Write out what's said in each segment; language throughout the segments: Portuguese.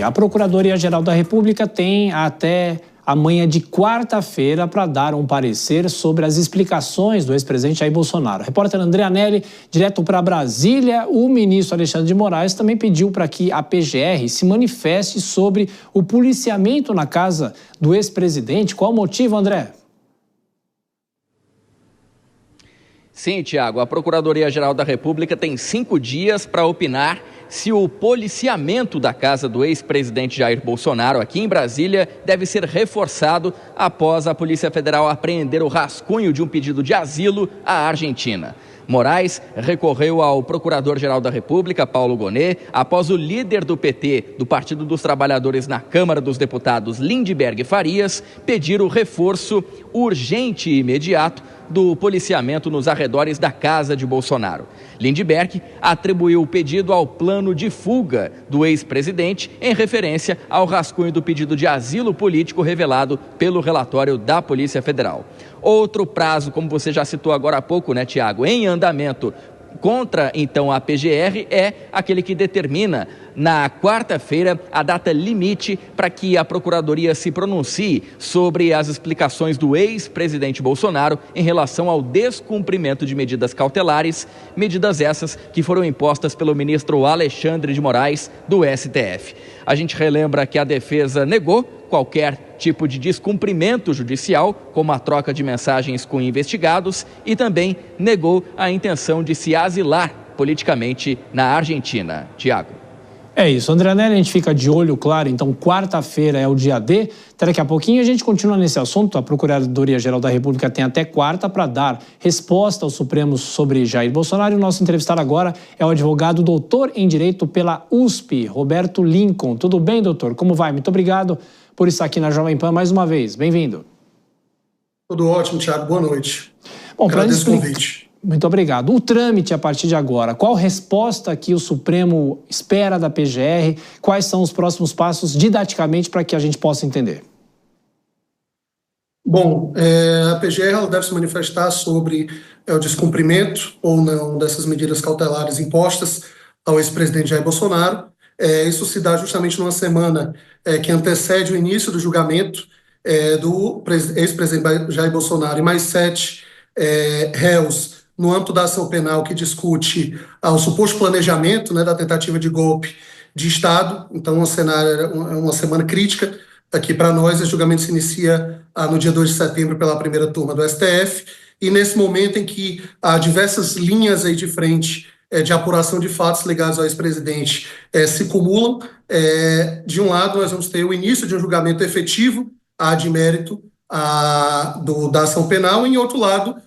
A Procuradoria-Geral da República tem até amanhã de quarta-feira para dar um parecer sobre as explicações do ex-presidente Jair Bolsonaro. Repórter André Anelli, direto para Brasília, o ministro Alexandre de Moraes também pediu para que a PGR se manifeste sobre o policiamento na casa do ex-presidente. Qual o motivo, André? Sim, Tiago, a Procuradoria-Geral da República tem 5 dias para opinar se o policiamento da casa do ex-presidente Jair Bolsonaro aqui em Brasília deve ser reforçado após a Polícia Federal apreender o rascunho de um pedido de asilo à Argentina. Moraes recorreu ao Procurador-Geral da República, Paulo Gonet, após o líder do PT, do Partido dos Trabalhadores na Câmara dos Deputados, Lindbergh Farias, pedir o reforço urgente e imediato do policiamento nos arredores da casa de Bolsonaro. Lindbergh atribuiu o pedido ao plano de fuga do ex-presidente em referência ao rascunho do pedido de asilo político revelado pelo relatório da Polícia Federal. Outro prazo, como você já citou agora há pouco, né, Tiago, em andamento contra, então, a PGR é aquele que determina, na quarta-feira, a data limite para que a Procuradoria se pronuncie sobre as explicações do ex-presidente Bolsonaro em relação ao descumprimento de medidas cautelares, medidas essas que foram impostas pelo ministro Alexandre de Moraes, do STF. A gente relembra que a defesa negou qualquer tipo de descumprimento judicial, como a troca de mensagens com investigados, e também negou a intenção de se asilar politicamente na Argentina. Tiago. É isso, André Anelli, a gente fica de olho, claro, então quarta-feira é o dia D, até daqui a pouquinho a gente continua nesse assunto. A Procuradoria-Geral da República tem até quarta para dar resposta ao Supremo sobre Jair Bolsonaro, e o nosso entrevistado agora é o advogado doutor em Direito pela USP, Roberto Lincoln. Tudo bem, doutor? Como vai? Muito obrigado por estar aqui na Jovem Pan mais uma vez. Bem-vindo. Tudo ótimo, Thiago. Boa noite. Bom, agradeço o convite. Muito obrigado. O trâmite a partir de agora, qual resposta que o Supremo espera da PGR? Quais são os próximos passos didaticamente para que a gente possa entender? Bom, a PGR ela deve se manifestar sobre o descumprimento ou não dessas medidas cautelares impostas ao ex-presidente Jair Bolsonaro. Isso se dá justamente numa semana que antecede o início do julgamento do ex-presidente Jair Bolsonaro e mais 7 réus no âmbito da ação penal que discute o suposto planejamento, né, da tentativa de golpe de Estado. Então, uma semana crítica aqui para nós. O julgamento se inicia no dia 2 de setembro pela primeira turma do STF, e nesse momento em que há diversas linhas aí de frente de apuração de fatos ligados ao ex-presidente se cumulam. De um lado, nós vamos ter o início de um julgamento efetivo de mérito da ação penal, e, em outro lado,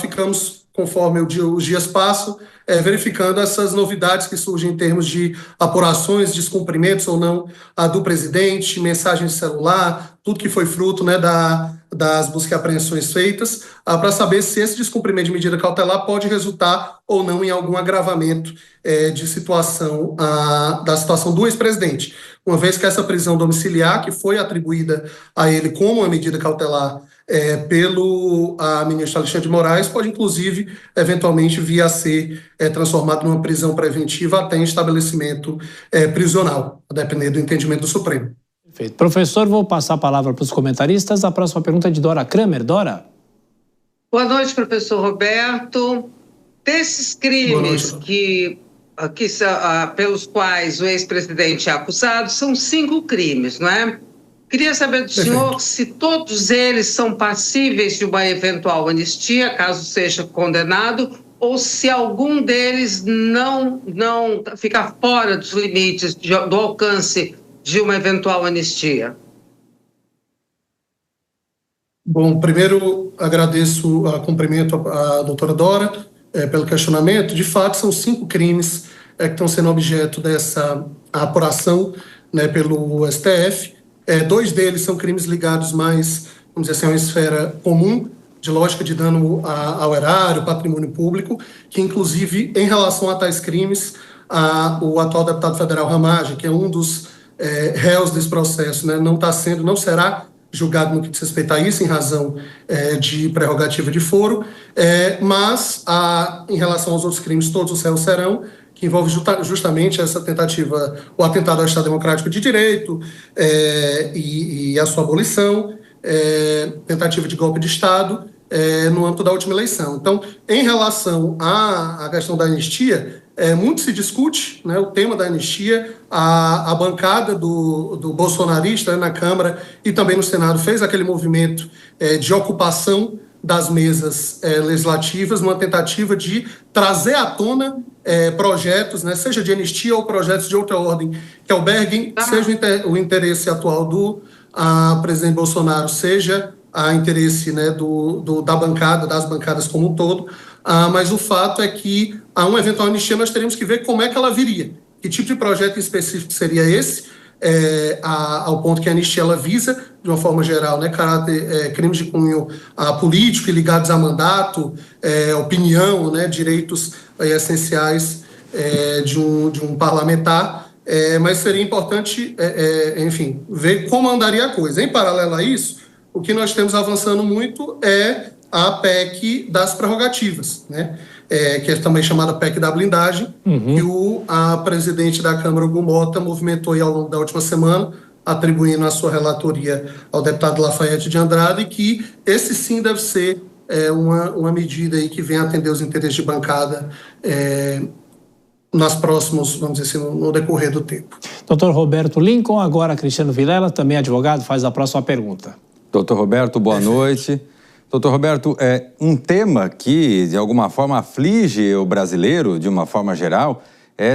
ficamos, conforme os dias passam, verificando essas novidades que surgem em termos de apurações, descumprimentos ou não do presidente, mensagens de celular, tudo que foi fruto, né, das buscas e apreensões feitas, para saber se esse descumprimento de medida cautelar pode resultar ou não em algum agravamento de situação, da situação do ex-presidente. Uma vez que essa prisão domiciliar, que foi atribuída a ele como uma medida cautelar pelo ministro Alexandre de Moraes, pode, inclusive, eventualmente vir a ser transformado numa prisão preventiva até em estabelecimento prisional, a depender do entendimento do Supremo. Perfeito. Professor, vou passar a palavra para os comentaristas. A próxima pergunta é de Dora Kramer. Dora? Boa noite, professor Roberto. Desses crimes pelos quais o ex-presidente é acusado, são 5 crimes, não é? Queria saber do senhor se todos eles são passíveis de uma eventual anistia, caso seja condenado, ou se algum deles não fica fora dos limites do alcance de uma eventual anistia. Bom, primeiro agradeço, cumprimento a doutora Dora pelo questionamento. De fato, são 5 crimes que estão sendo objeto dessa apuração, né, pelo STF. 2 deles são crimes ligados mais, vamos dizer assim, a uma esfera comum, de lógica de dano ao erário, patrimônio público, que, inclusive, em relação a tais crimes, o atual deputado federal Ramagem, que é um dos réus desse processo, né, não será julgado no que diz respeito a isso, em razão de prerrogativa de foro, mas em relação aos outros crimes, todos os réus serão, que envolve justamente essa tentativa, o atentado ao Estado Democrático de Direito e a sua abolição, tentativa de golpe de Estado no âmbito da última eleição. Então, em relação à questão da anistia, muito se discute, né, o tema da anistia. A bancada do bolsonarista na Câmara e também no Senado fez aquele movimento de ocupação das mesas legislativas, numa tentativa de trazer à tona projetos, né, seja de anistia ou projetos de outra ordem, que alberguem, seja o interesse atual do presidente Bolsonaro, seja a interesse, né, das bancadas como um todo. Mas o fato é que a uma eventual anistia nós teríamos que ver como é que ela viria. Que tipo de projeto específico seria esse, ao ponto que a anistia ela visa, de uma forma geral, né, crimes de cunho político e ligados a mandato, opinião, né, direitos essenciais de um parlamentar, mas seria importante, enfim, ver como andaria a coisa. Em paralelo a isso, o que nós temos avançando muito é a PEC das prerrogativas, né? Que é também chamada PEC da blindagem, que a presidente da Câmara, Hugo Mota, movimentou aí ao longo da última semana, atribuindo a sua relatoria ao deputado Lafayette de Andrade, e que esse sim deve ser uma medida aí que venha atender os interesses de bancada nas próximos, vamos dizer assim, no decorrer do tempo. Dr. Roberto Lincoln, agora Cristiano Vilela, também advogado, faz a próxima pergunta. Dr. Roberto, boa noite. Doutor Roberto, um tema que, de alguma forma, aflige o brasileiro, de uma forma geral,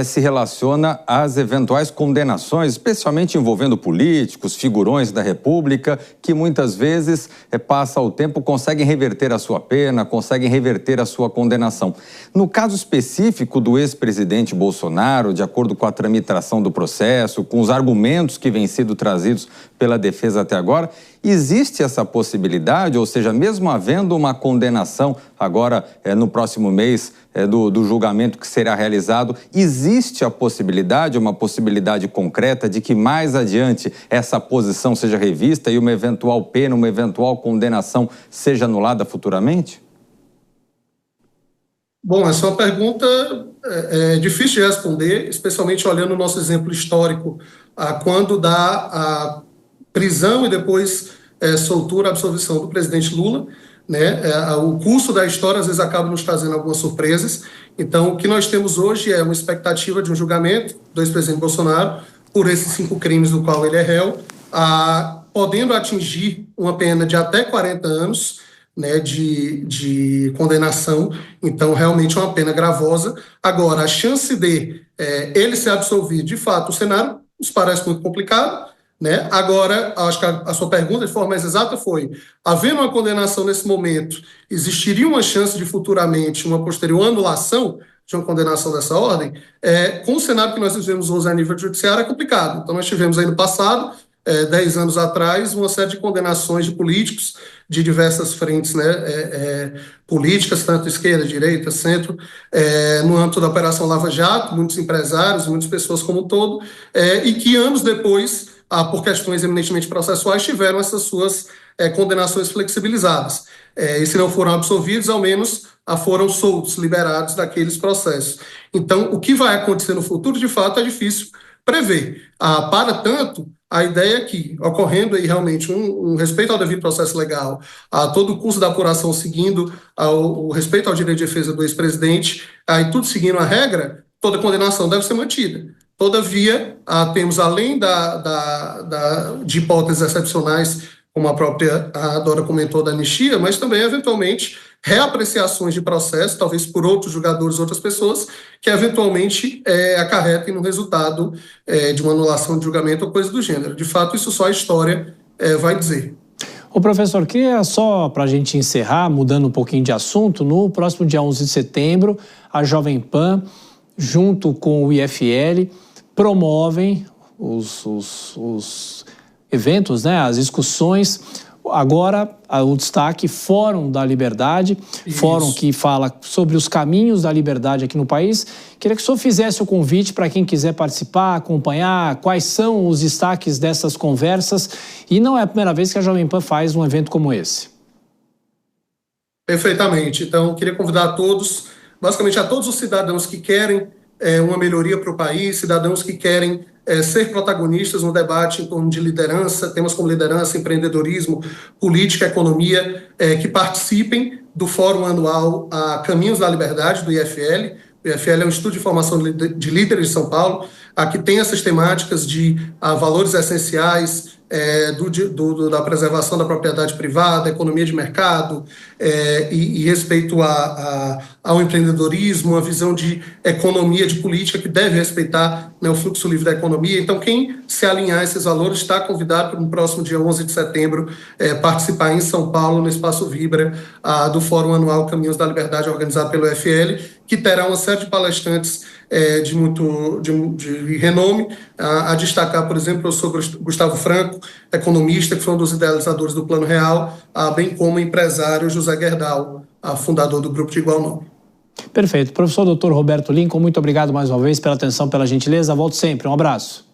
se relaciona às eventuais condenações, especialmente envolvendo políticos, figurões da República, que muitas vezes, passa o tempo, conseguem reverter a sua pena, conseguem reverter a sua condenação. No caso específico do ex-presidente Bolsonaro, de acordo com a tramitação do processo, com os argumentos que vêm sido trazidos pela defesa até agora, existe essa possibilidade, ou seja, mesmo havendo uma condenação agora no próximo mês do julgamento que será realizado, existe a possibilidade, uma possibilidade concreta de que mais adiante essa posição seja revista e uma eventual pena, uma eventual condenação seja anulada futuramente? Bom, essa é uma pergunta difícil de responder, especialmente olhando o nosso exemplo histórico, quando dá a prisão e depois soltura, absolvição do presidente Lula, né? O curso da história às vezes acaba nos trazendo algumas surpresas. Então, o que nós temos hoje é uma expectativa de um julgamento do ex-presidente Bolsonaro por esses 5 crimes do qual ele é réu, podendo atingir uma pena de até 40 anos, né, de condenação. Então, realmente é uma pena gravosa. Agora, a chance de ele ser absolvido, de fato, o cenário nos parece muito complicado, né? Agora, acho que a sua pergunta, de forma mais exata, foi: havendo uma condenação nesse momento, existiria uma chance de futuramente uma posterior anulação de uma condenação dessa ordem? Com o cenário que nós vivemos hoje a nível judiciário, é complicado. Então, nós tivemos aí no passado, 10 anos atrás, uma série de condenações de políticos de diversas frentes, né, políticas, tanto esquerda, direita, centro, no âmbito da Operação Lava Jato, muitos empresários, muitas pessoas como um todo, e que anos depois, por questões eminentemente processuais, tiveram essas suas condenações flexibilizadas. E se não foram absolvidos, ao menos foram soltos, liberados daqueles processos. Então, o que vai acontecer no futuro, de fato, é difícil prever. Para tanto, a ideia é que, ocorrendo aí realmente um respeito ao devido processo legal, a todo o curso da apuração seguindo o respeito ao direito de defesa do ex-presidente, e tudo seguindo a regra, toda condenação deve ser mantida. Todavia, temos, além de hipóteses excepcionais, como a própria Dora comentou, da anistia, mas também, eventualmente, reapreciações de processo, talvez por outros julgadores, outras pessoas, que eventualmente acarretem no resultado de uma anulação de julgamento ou coisa do gênero. De fato, isso só a história vai dizer. Ô professor, queria só para a gente encerrar, mudando um pouquinho de assunto, no próximo dia 11 de setembro, a Jovem Pan, junto com o IFL, promovem os eventos, né, as discussões. Agora, o destaque, Fórum da Liberdade, Isso. Fórum que fala sobre os caminhos da liberdade aqui no país. Queria que o senhor fizesse o convite para quem quiser participar, acompanhar, quais são os destaques dessas conversas. E não é a primeira vez que a Jovem Pan faz um evento como esse. Perfeitamente. Então, queria convidar a todos, basicamente a todos os cidadãos que querem uma melhoria para o país, cidadãos que querem ser protagonistas no debate em torno de liderança, temas como liderança, empreendedorismo, política, economia, que participem do Fórum Anual Caminhos da Liberdade, do IFL. O IFL é um Instituto de Formação de Líderes de São Paulo, que tem essas temáticas de valores essenciais, da preservação da propriedade privada, economia de mercado e respeito ao empreendedorismo, uma visão de economia, de política que deve respeitar, né, o fluxo livre da economia. Então, quem se alinhar a esses valores está convidado para no próximo dia 11 de setembro participar em São Paulo, no Espaço Vibra, do Fórum Anual Caminhos da Liberdade, organizado pelo IFL, que terá uma série de palestrantes de renome, a destacar, por exemplo, o professor Gustavo Franco, economista, que foi um dos idealizadores do Plano Real, bem como o empresário José Gerdau, fundador do Grupo de Igual Nome. Perfeito. Professor Dr. Roberto Lincoln, muito obrigado mais uma vez pela atenção, pela gentileza. Volto sempre. Um abraço.